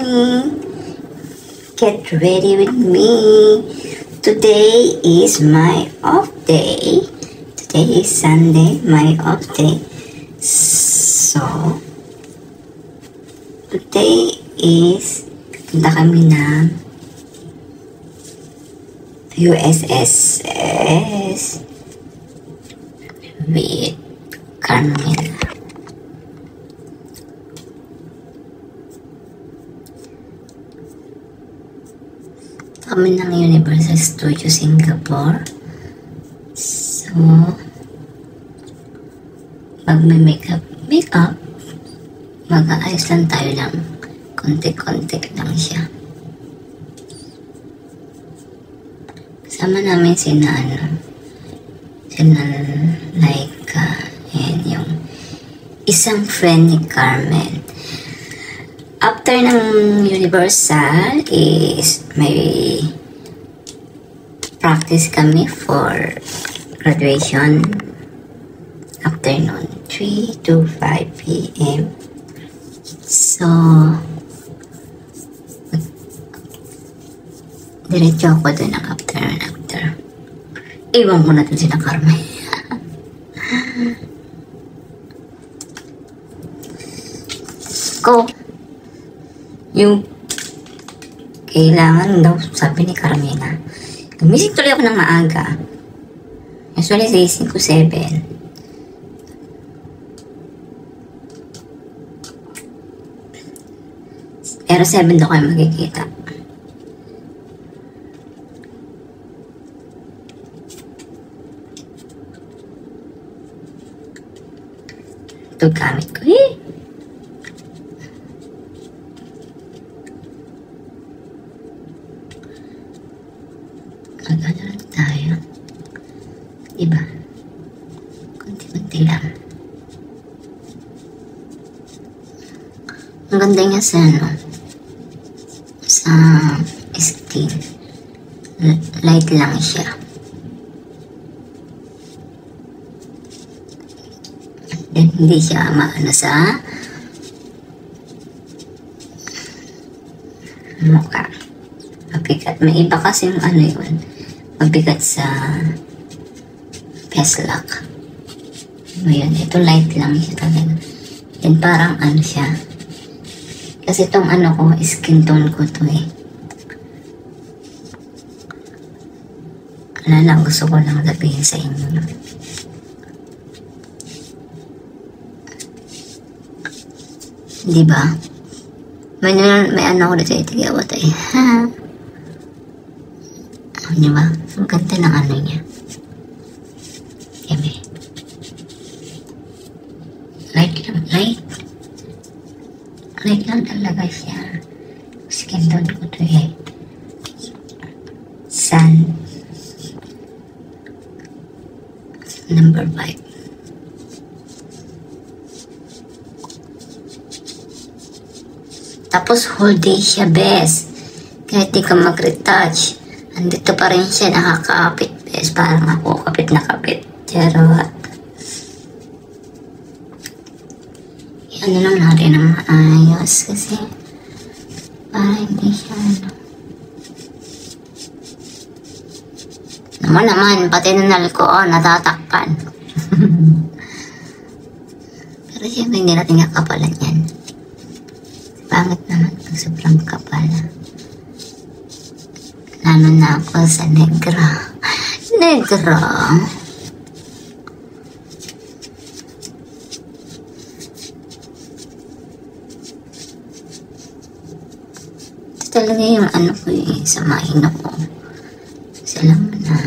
morning. Get ready with me. Today is my off day. Today is Sunday, my off day. So, today is punta kami ng USSS with Carmela. Kami ng Universal Studio Singapore. So, pag may makeup, mag-aayos lang tayo lang. Konti-konti lang siya. Kasama namin sina Laika, and yung isang friend ni Carmen. After ng Universal is may practice kami for graduation afternoon 3 to 5 p.m. So diretso ako doon ng after. Iwan ko na doon sila Carmen. Yung kailangan daw, sabi ni Carmela, gumising tuloy ako ng maaga. Usually, 6-7. Pero 7 daw kayo magkikita. Ito gamit ko Maganda lang tayo. Diba? Kunti-kunti lang. Ang ganda niya sa sa skin. Light lang siya. And hindi siya maano sa mukha. Mabigat. May iba kasi yung yun. Mabigat sa peslak. Ngayon, ito light lang siya talaga. And parang siya. Kasi itong ko, skin tone ko to Wala lang, gusto ko lang sabihin sa inyo. Diba? May ko dito itigawat Diba? Ang ganda ng niya. Kaya light lang talaga siya. Skin tone ko to Sun number 5. Tapos whole day siya, best. Kahit di ka mag-retouch, andito pa rin siya, nakakapit, best. Parang ako, kapit na kapit. Charot. Lang natin na maayos kasi para hindi siya naman, pati nanal ko, natatakpan. Pero siyempre hindi natin kakapalan yan. Pangit naman pag sobrang kapal. Lalo na ako sa negra. Ito talaga yung ko sa mahina ko. Salamat na.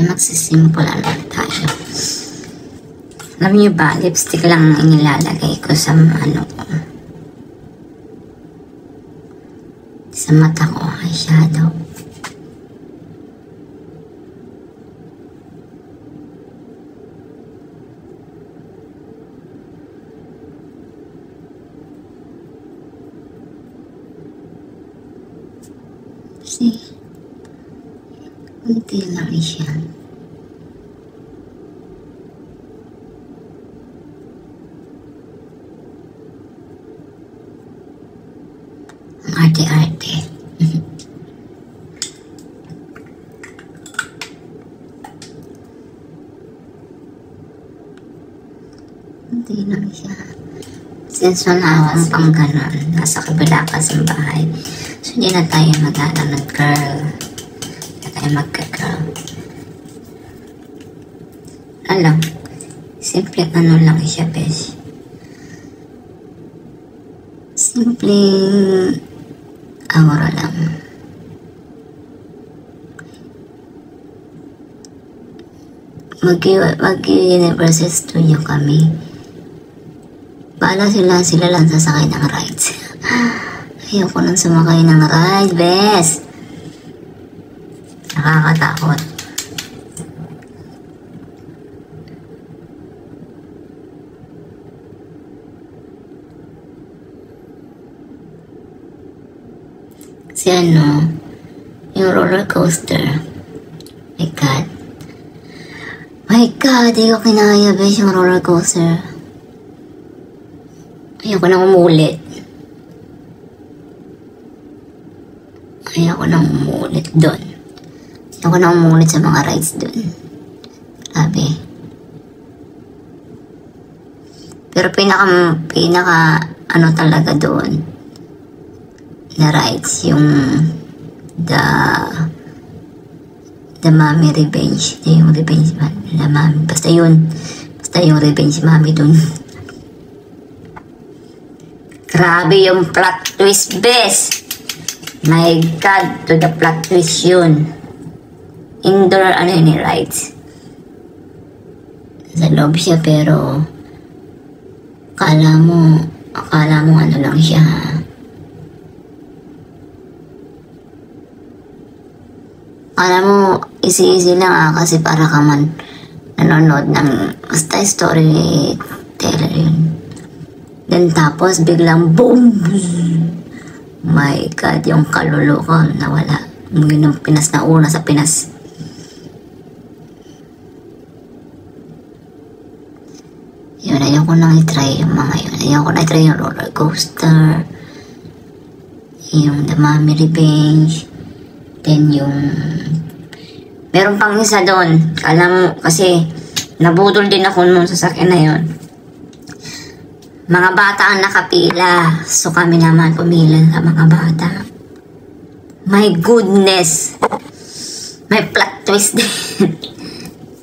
Magsisimple lang tayo. Alam niyo ba, lipstick lang ang nilalagay ko sa ko. Sa mata ko, eyeshadow. See? Kunti lang siya. Ang arte-arte. Kunti lang siya. Since wala akong pang ganon, nasa kabila pa sa bahay. So, hindi na tayo mag-curl. Hindi na tayo magka-curl. Alam, simple ano lang siya, besh. Simpleng aura lang. Mag-Universal Studio kami. Bahala sila lang sasakay ng rides. Ayoko nang sumakay ng ride, bes. Nakakatakot. Kasi ano, yung roller coaster. My God. My God, di ko kinaya, bes, yung roller coaster. Ayoko nang umulit. Ayoko nang umulit doon. Ayoko nang umulit sa mga rides doon. Grabe. Pero pinaka ano talaga doon na rides yung the Mommy Revenge. Yung Revenge the Mommy. Basta yun. Basta yung Revenge Mommy doon. Grabe yung plot twist, bes. My God, to the plot twist yun. Indoor, ano yun, rides. Sa loob siya, pero akala mo ano lang siya, ha? Akala mo, easy lang, ha? Kasi para ka man nanonood ng basta storyteller yun. Then tapos biglang boom! My God, yung kaluluwa ko nawala. Yun ang Pinas na una sa Pinas. Yun, ayoko nang i-try yung mga yun. Ayoko na i-try yung roller coaster. Yung The Mommy Revenge. Then yung meron pang isa doon. Alam mo, kasi nabudol din ako nung sasakyan na yun. Mga bata ang nakapila. So kami naman pumila sa mga bata. My goodness. May plot twist din.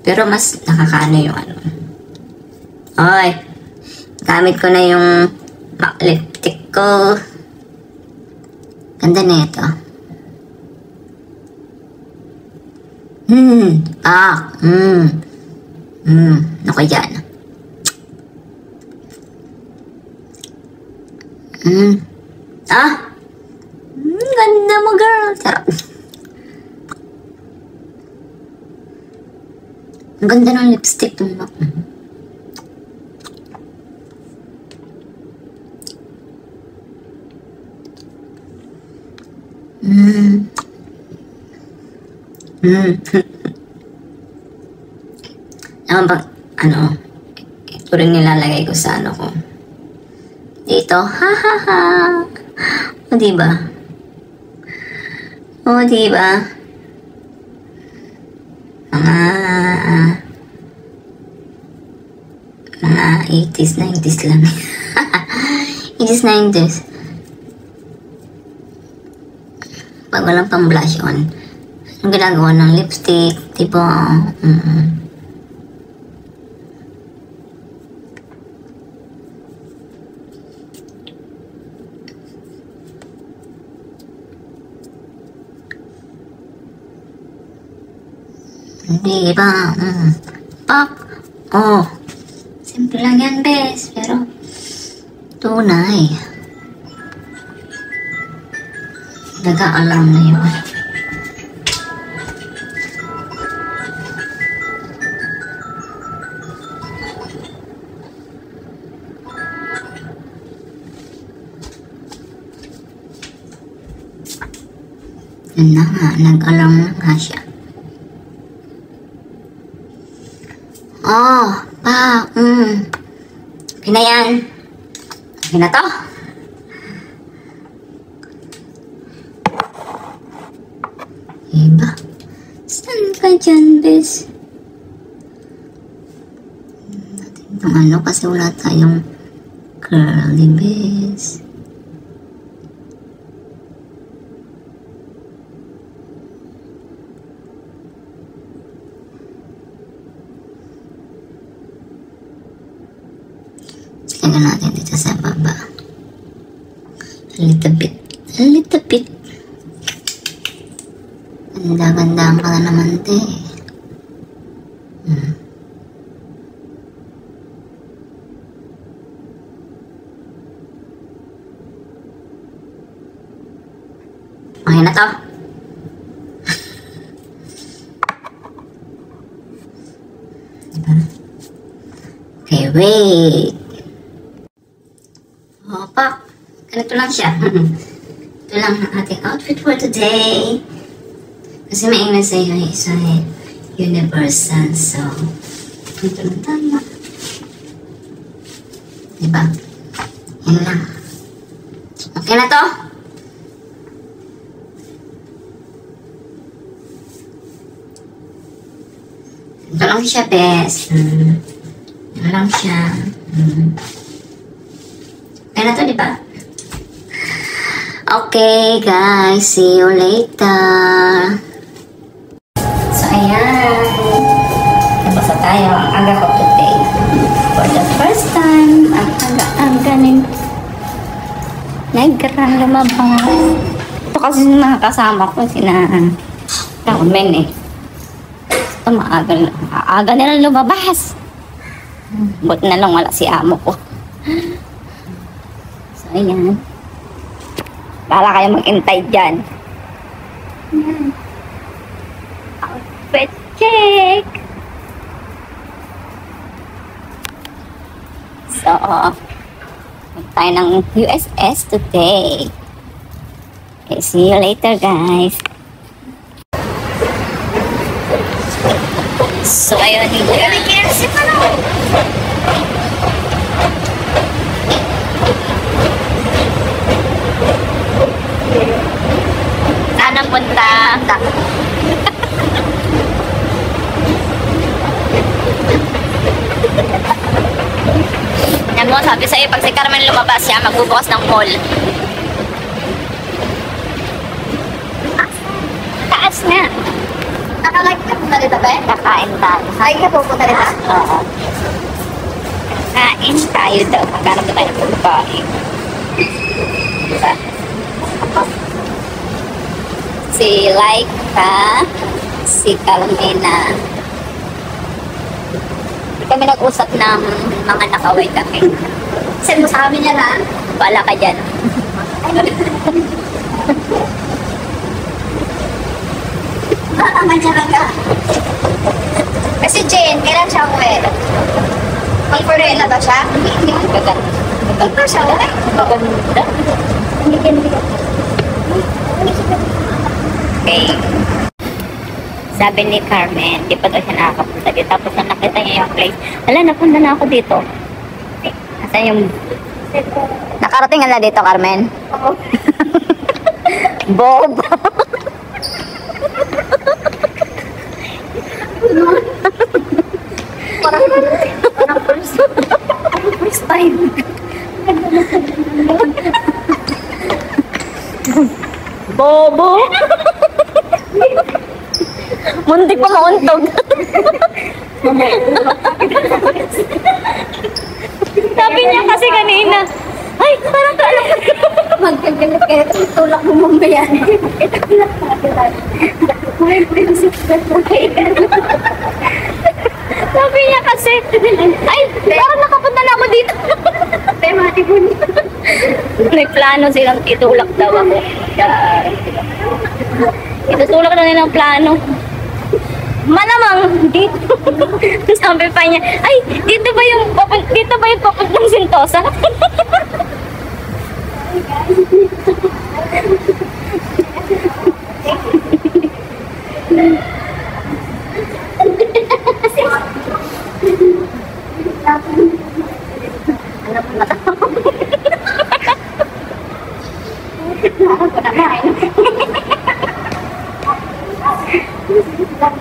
Pero mas nakakaano yung ano. Oy. Gamit ko na yung MAC lipstick ko. Ganda na ito. Ako dyan. Ganda mo, girl. Sarap. Ang ganda ng lipstick mo. Ito rin nilalagay ko sa ano ko. Dito, ha ha ha. O diba? O diba? Mga 80s, 90s lang. 80s, 90s. Pag walang pang blush on, ang ginagawa ng lipstick, tipo, diba? Pak! Oh! Simple lang yan, bes. Pero, tunay. Nag-aalarm na yun. Yun na nga, nag-alarm na nga siya. Oh, pa, okay na yan. Okay na to. Iba? Saan ka dyan, bes? Yung ano, kasi wala tayong curly, bes. Lagyan natin dito sa baba. A little bit. A little bit. Ganda-gandaan ka na naman, te. Okay na to. Diba? Okay, wait. Oh, pak. Ganito lang siya. Ito lang ang ating outfit for today. Kasi maingay sa iyo isa universal. So, ito lang tayo. Diba? Yan lang. Okay na to? Ito lang siya, best. Ito lang siya. Okay na to, diba? Okay, guys. See you later. So, ayan. Nabasa tayo ang aga ko today. For the first time, ang aga-aga nag-run lumabas. Ito kasi mga kasama ko, sina Carmen eh. Ito maaga nila lumabas. Buti na lang wala si amo ko. So, ayan. Para kayo mag-intay dyan. Ayan. Outfit check! So, tayo ng USS today. Okay, see you later, guys. So, ayun yung saan ang punta? Yan mo, sabi sa'yo, pag si Carmen lumabas siya, magbubukas ng mall. Taas na. Nakalike ka punta dito ba? Kakain tayo. Ay, ka pupunta dito? Oo. Kakain tayo daw. Magkano ba tayo ng babae? Diba? Si Laika, si Carmina. Kami nag-usap ng mga nakaway kami. Send mo sa amin yan, ha? Wala ka dyan. Naman siya lang ka. Kasi Jane, kailan siya uwi? Mag-4 na ba siya? Hindi. Mag-4 siya uwi? Maganda. Okay. Sabi ni Carmen, di pa daw siya nakakapunta dito. Tapos nang nakita niya yung place. Hala, napunta na ako dito. Asan yung... Nakarating na dito, Carmen? Oo. Bob! Parang first time. Bobo! Muntik pa mauntog. Sabi niya kasi kanina, ay, parang kaalam ko. Magkagalit kayo, tulak mo mamaya. Sabi niya kasi, ay, parang nakapunta na ako dito. May plano silang itulak daw ako. Itutulak na nilang plano. Malamang dito. Sabi pa niya, ay, dito ba yung papuntang Sentosa?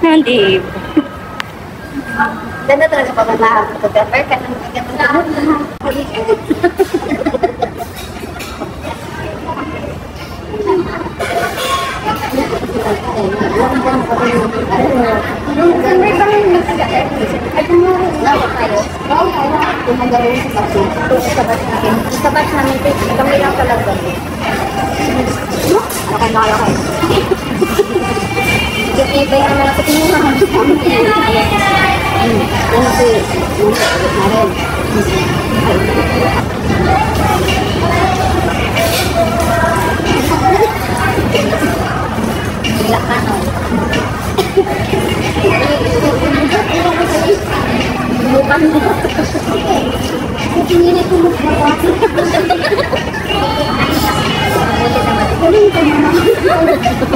Hindi. Ganda talaga pag nakapag-prepare ka ng Sabat namin kami lang talaga. Okay. Ibay naman ako tinura kami sa amin. Ano po yung narin. Bila ka no. Bukan mo. Tingin ko mo ba?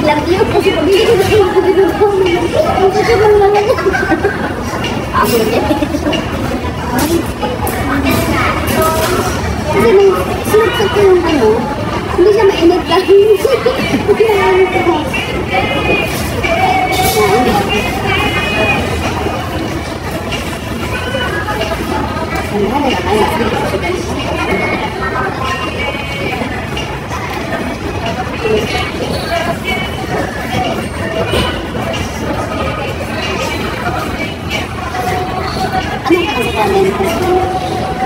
Lagi ako sa pagiging ako din. Kasi nung sinagsak ko yung ano, hindi siya mainit lang.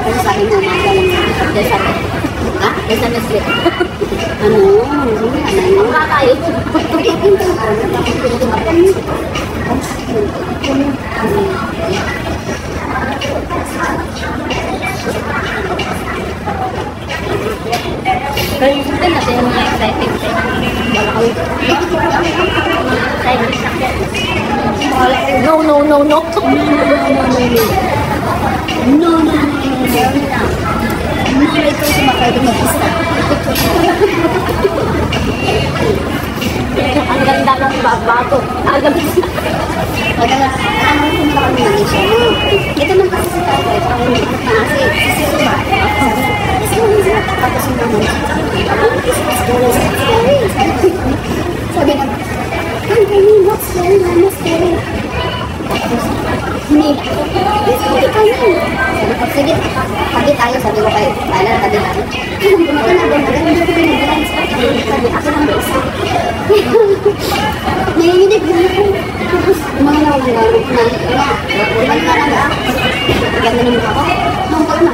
Ano sabi mo magaling desal? Ha? Desal na slip. Ano? Makakayo. Pero yung natin yung mga exciting thing. No. Ito sumakay din mag-isa. Ang ganda ng babato. Ang ganda. Ito man kasi si tatay, parang kasi sisiba. Tapos yung naman, sabi na, what's scary? Hindi. Hindi ka na. Sige, tabi tayo, sabi ko kayo. Tayo, tabi tayo. Sabi ako lang isa. Nanginginig na ako. Tapos, umalaw na. Umal na lang ako. Ganda naman ako. Mampag na.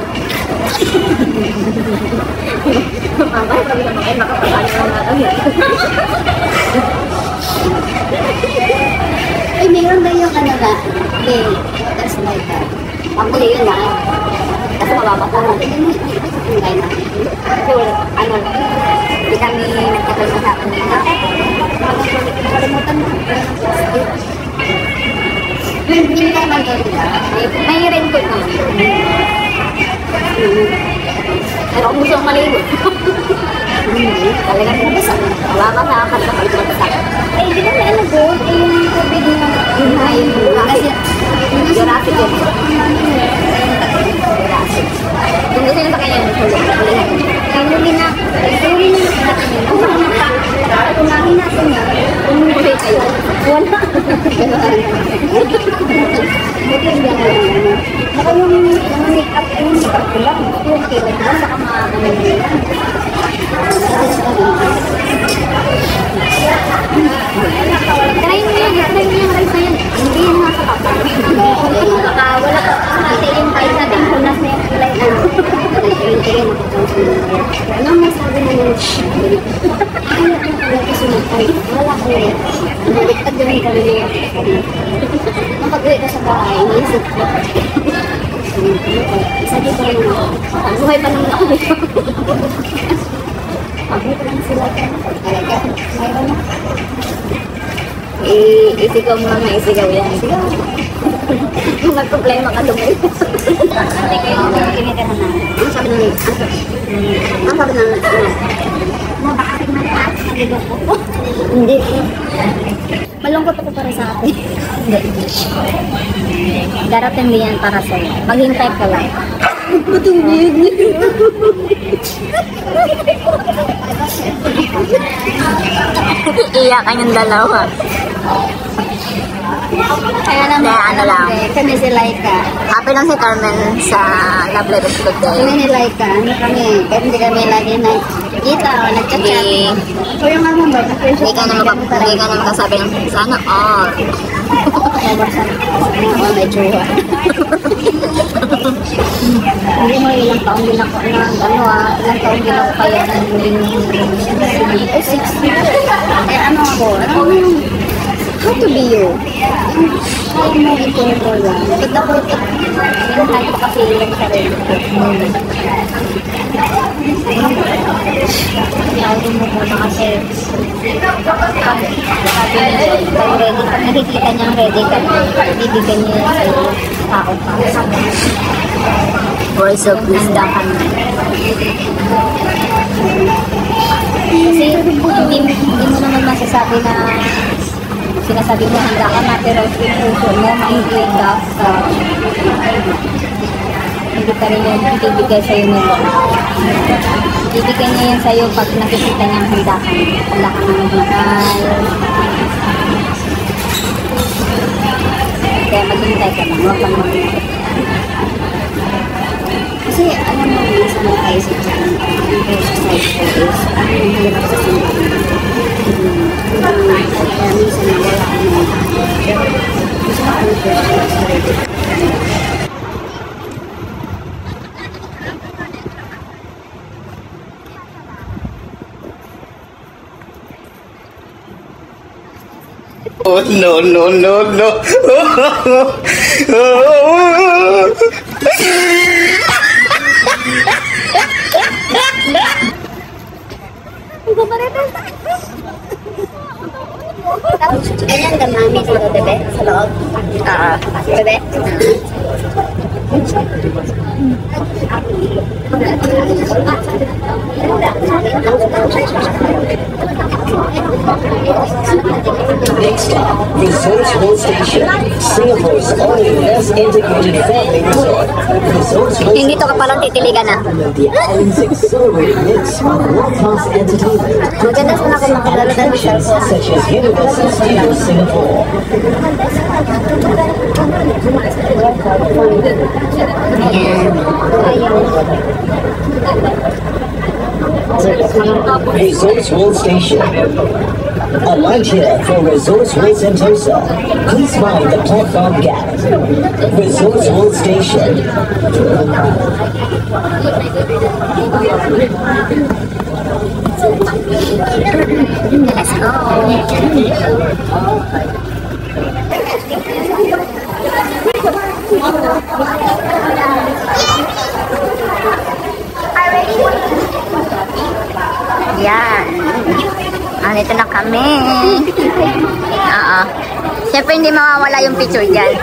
Mama, sabi naman kayo, makapagano na lang yan. Ay, meron ba yung ano ba? Okay, that's like that. Actually, yun na. Kasi mababa ko. Kasi wala, ano, hindi kami nagkatulong sa akin nila. Kalimutan mo. Hindi ka man doon nila. May raincoat naman. Pero kung gusto mong maligo. Talagang pinabasa. Wala ka nakakalimutan sa akin. Eh, di ba may ano doon? Eh, yung tubig na Yun na yung kasi Jurassic yun. Jurassic. Kung gusto nyo sa kanya, hulihan. huli na. Huli na. Kumain natin na. Huli kayo. Wala. Buti yung gano'n. Baka yung make-up ko lang. Yung kailan lang, baka makakaman nila. Try mo yan rice na yan. Hindi yan nasa kapal. Baka wala ka kasi yung kahit natin punas na yung kulay na. Anong masabi na yun? Ay, wala ko sumakay. Wala ko eh. Naliktad din yung kami. Nung pag-uwi ko sa bahay, naisip ko. Isa dito rin ako. Buhay pa naman ako. Pag-uwi ko lang sila. Talaga. Mayroon na. Isigaw mo lang na isigaw yan. Isigaw. Kung may problema ka dumay. Hindi kayo kinitira na. Ano sabi ng ano sabi ng bakit mataas na bigyan ko? Hindi. Malungkot ako para sa akin. Darating din yan para sa'yo. Maghintay ka lang. Matubig. Iiyak kayong dalawa. Kaya naman, ano lang. kami si Laika. Happy lang si Carmen sa Love Life is Good Day. Kami ni Laika, ano kami, kahit hindi kami lagi nagkita o nagchat-chat. So yung ano ba, Hindi ka na makasabi ng sana all. May jowa. Hindi mo ilang taong din ako ilang taong din ako kaya ng 6. Eh ano ako, how to be you? How mo i-control lang. Pag ako, yung hype-pa-feel lang sa rin. Ayaw mo po na kasi sabi niya, pag nakikita niyang ready ka, bibigyan niya sa'yo tao pa. Voice of wisdom. Kasi hindi mo naman masasabi na sinasabi mo handa ka na, pero yung puso mo, maingit ka, hindi ka rin yung ibibigay sa'yo nila. Ibigay niya yan sa'yo pag nakikita niyang handa ka na maghintay. Kaya maghintay ka na, huwag kang maghintay. Kasi alam mo, minsan na tayo sa exercise ko is, ang hirap sa sinabi. Kaya minsan na wala ka na. Gusto ko ano po sa sarili. Oh, no, no, no, no. Ganyan ka mami dito, bebe? Sa loob? Bebe? Next stop, Resorts World Station, Singapore's only best integrated family resort. Resorts World Hindi to ka palang titiligan na. the island's accelerated mix of world-class entertainment. Maganda sana ako makalala ng cellphone. Such as Universal Studios Singapore. Resorts World Station. A lunch here for Resorts World Sentosa. Please mind the platform gap. Resorts World Station. Let's go. Yan. Andito na kami. Oo. Siyempre hindi mawawala yung picture dyan.